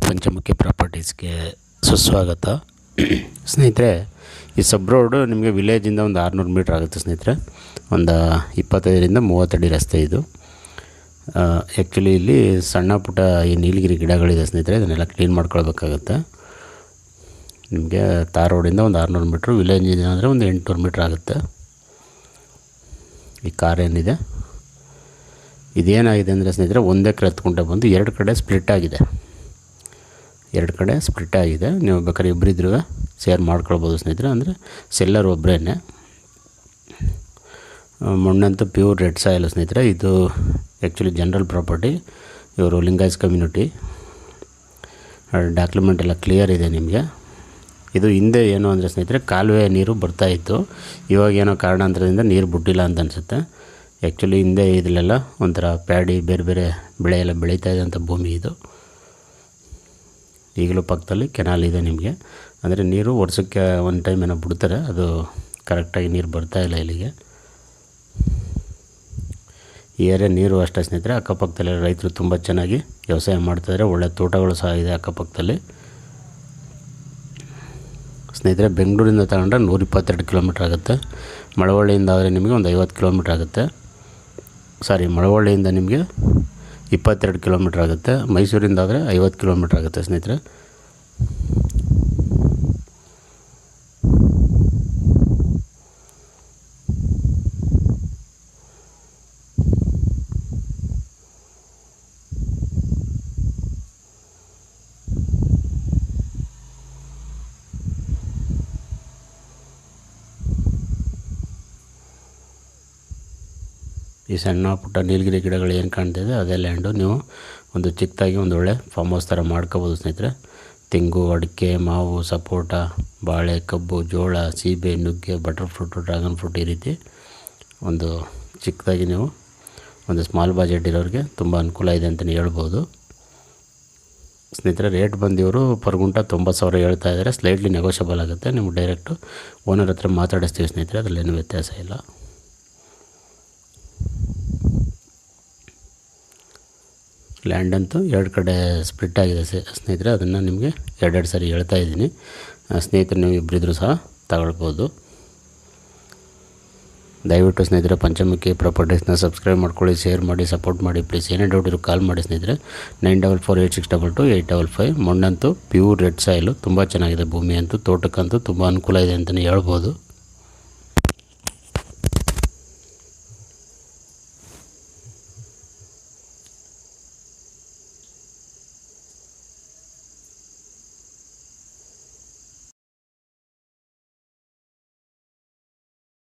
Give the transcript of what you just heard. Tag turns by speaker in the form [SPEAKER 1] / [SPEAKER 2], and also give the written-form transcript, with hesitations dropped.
[SPEAKER 1] ಪಂಚಮುಖಿ ಪ್ರಾಪರ್ಟೀಸ್ಗೆ ಸುಸ್ವಾಗತ. ಸ್ನೇಹಿತರೆ, ಈ ಸಬ್ ರೋಡು ನಿಮಗೆ ವಿಲೇಜಿಂದ ಒಂದು 600 ಮೀಟ್ರ್ ಆಗುತ್ತೆ ಸ್ನೇಹಿತರೆ. ಒಂದು 25ರಿಂದ 30 ಅಡಿ ರಸ್ತೆ ಇದು. ಆ್ಯಕ್ಚುಲಿ ಇಲ್ಲಿ ಸಣ್ಣ ಪುಟ್ಟ ಈ ನೀಲಗಿರಿ ಗಿಡಗಳಿದೆ ಸ್ನೇಹಿತರೆ, ಇದನ್ನೆಲ್ಲ ಕ್ಲೀನ್ ಮಾಡ್ಕೊಳ್ಬೇಕಾಗತ್ತೆ. ನಿಮಗೆ ತಾರ್ ರೋಡಿಂದ ಒಂದು 600 ಮೀಟ್ರು, ವಿಲೇಜಿಂದ ಅಂದರೆ ಒಂದು 800 ಮೀಟ್ರ್ ಆಗುತ್ತೆ. ಈ ಕಾರ್ ಏನಿದೆ ಇದೇನಾಗಿದೆ ಅಂದರೆ ಸ್ನೇಹಿತರೆ, ಒಂದೇ ಎಕರೆ 10 ಗುಂಟೆ ಬಂದು 2 ಕಡೆ ಸ್ಪ್ಲಿಟ್ ಆಗಿದೆ. 2 ಕಡೆ ಸ್ಪ್ಲಿಟ್ ಆಗಿದೆ. ನೀವು ಬೇಕಾದ್ರೆ ಇಬ್ಬರಿದ್ರೂ ಶೇರ್ ಮಾಡ್ಕೊಳ್ಬೋದು ಸ್ನೇಹಿತರೆ. ಅಂದರೆ ಸೆಲ್ಲರ್ ಒಬ್ಬರೇ. ಮಣ್ಣಂತೂ ಪ್ಯೂರ್ ರೆಡ್ ಸಾಯಿಲ್ ಸ್ನೇಹಿತರೆ. ಇದು ಆ್ಯಕ್ಚುಲಿ ಜನರಲ್ ಪ್ರಾಪರ್ಟಿ. ಇವರು ಲಿಂಗಾಯಸ್ ಕಮ್ಯುನಿಟಿ. ಡಾಕ್ಯುಮೆಂಟ್ ಎಲ್ಲ ಕ್ಲಿಯರ್ ಇದೆ ನಿಮಗೆ. ಇದು ಹಿಂದೆ ಏನು ಅಂದರೆ ಸ್ನೇಹಿತರೆ, ಕಾಲುವೆ ನೀರು ಬರ್ತಾಯಿತ್ತು. ಇವಾಗ ಏನೋ ಕಾರಣಾಂತರದಿಂದ ನೀರು ಬಿಟ್ಟಿಲ್ಲ ಅಂತ ಅನಿಸುತ್ತೆ. ಆ್ಯಕ್ಚುಲಿ ಹಿಂದೆ ಇದರಲ್ಲೆಲ್ಲ ಒಂಥರ ಪ್ಯಾಡಿ ಬೇರೆ ಬೇರೆ ಬೆಳೆ ಎಲ್ಲ ಬೆಳೀತಾ ಇದ್ದಂಥ ಭೂಮಿ ಇದು. ಈಗಲೂ ಪಕ್ಕದಲ್ಲಿ ಕೆನಾಲ್ ಇದೆ ನಿಮಗೆ. ಅಂದರೆ ನೀರು ವರ್ಷಕ್ಕೆ ಒಂದು ಟೈಮ್ ಏನೋ ಬಿಡ್ತಾರೆ, ಅದು ಕರೆಕ್ಟಾಗಿ ನೀರು ಬರ್ತಾಯಿಲ್ಲ ಇಲ್ಲಿಗೆ. ಈ ಏರಿಯಾ ನೀರು ಅಷ್ಟೇ ಸ್ನೇಹಿತರೆ. ಅಕ್ಕಪಕ್ಕದಲ್ಲಿ ರೈತರು ತುಂಬ ಚೆನ್ನಾಗಿ ವ್ಯವಸಾಯ ಮಾಡ್ತಾಯಿದ್ದಾರೆ. ಒಳ್ಳೆ ತೋಟಗಳು ಸಹ ಇದೆ ಅಕ್ಕಪಕ್ಕದಲ್ಲಿ ಸ್ನೇಹಿತರೆ. ಬೆಂಗಳೂರಿಂದ ತಗೊಂಡ್ರೆ 122 ಕಿಲೋಮೀಟ್ರ್ ಆಗುತ್ತೆ. ಮಳವಳ್ಳಿಯಿಂದ ಆದರೆ ನಿಮಗೆ ಒಂದು 50 ಕಿಲೋಮೀಟ್ರ್ ಆಗುತ್ತೆ. ಮಳವಳ್ಳಿಯಿಂದ ನಿಮಗೆ 22 ಕಿಲೋಮೀಟ್ರ್ ಆಗುತ್ತೆ. ಮೈಸೂರಿಂದ ಆದರೆ 50 ಕಿಲೋಮೀಟ್ರ್ ಆಗುತ್ತೆ ಸ್ನೇಹಿತರೆ. ಈ ಸಣ್ಣ ಪುಟ್ಟ ನೀಲಗಿರಿ ಗಿಡಗಳು ಏನು ಕಾಣ್ತಿದೆ ಅದೇ ಲ್ಯಾಂಡು. ನೀವು ಒಂದು ಚಿಕ್ಕದಾಗಿ ಒಂದು ಒಳ್ಳೆ ಫಾರ್ಮ್ ಹೌಸ್ ಥರ ಮಾಡ್ಕೋಬೋದು ಸ್ನೇಹಿತರೆ. ತೆಂಗು, ಅಡಿಕೆ, ಮಾವು, ಸಪೋಟ, ಬಾಳೆ, ಕಬ್ಬು, ಜೋಳ, ಸೀಬೆ, ನುಗ್ಗೆ, ಬಟರ್ ಫ್ರೂಟು, ಡ್ರ್ಯಾಗನ್ ಫ್ರೂಟ್, ಈ ರೀತಿ ಒಂದು ಚಿಕ್ಕದಾಗಿ ನೀವು ಒಂದು ಸ್ಮಾಲ್ ಬಜೆಟ್ ಇರೋರಿಗೆ ತುಂಬ ಅನುಕೂಲ ಇದೆ ಅಂತಲೇ ಹೇಳ್ಬೋದು ಸ್ನೇಹಿತರೆ. ರೇಟ್ ಬಂದು ಇವರು ಪರ್ ಗುಂಟ 90,000 ಹೇಳ್ತಾ ಇದ್ದಾರೆ. ಸ್ಲೈಟ್ಲಿ ನೆಗೋಷಿಯಬಲ್ ಆಗುತ್ತೆ. ನೀವು ಡೈರೆಕ್ಟು ಓನರ್ ಹತ್ರ ಮಾತಾಡಿಸ್ತೀವಿ ಸ್ನೇಹಿತರೆ, ಅದರಲ್ಲೇನು ವ್ಯತ್ಯಾಸ ಇಲ್ಲ. ಲ್ಯಾಂಡ್ ಅಂತೂ 2 ಕಡೆ ಸ್ಪ್ಲಿಟ್ ಆಗಿದೆ ಸ್ನೇಹಿತರೆ. ಅದನ್ನು ನಿಮಗೆ 2 ಸಾರಿ ಹೇಳ್ತಾ ಇದ್ದೀನಿ. ಸ್ನೇಹಿತರು ನೀವು ಇಬ್ಬರಿದ್ರೂ ಸಹ ತಗೊಳ್ಬೋದು. ದಯವಿಟ್ಟು ಸ್ನೇಹಿತರೆ ಪಂಚಮುಖಿ ಪ್ರಾಪರ್ಟೀಸ್ನ ಸಬ್ಸ್ಕ್ರೈಬ್ ಮಾಡ್ಕೊಳ್ಳಿ, ಶೇರ್ ಮಾಡಿ, ಸಪೋರ್ಟ್ ಮಾಡಿ ಪ್ಲೀಸ್. ಏನೇ ಡೌಟ್ ಇರೋ ಕಾಲ್ ಮಾಡಿ ಸ್ನೇಹಿತರೆ. 9448622855. ಮಣ್ಣಂತೂ ಪ್ಯೂರ್ ರೆಡ್ ಸಾಯಿಲು, ತುಂಬ ಚೆನ್ನಾಗಿದೆ ಭೂಮಿ ಅಂತೂ. ತೋಟಕ್ಕಂತೂ ತುಂಬ ಅನುಕೂಲ ಇದೆ ಅಂತಲೇ ಹೇಳ್ಬೋದು.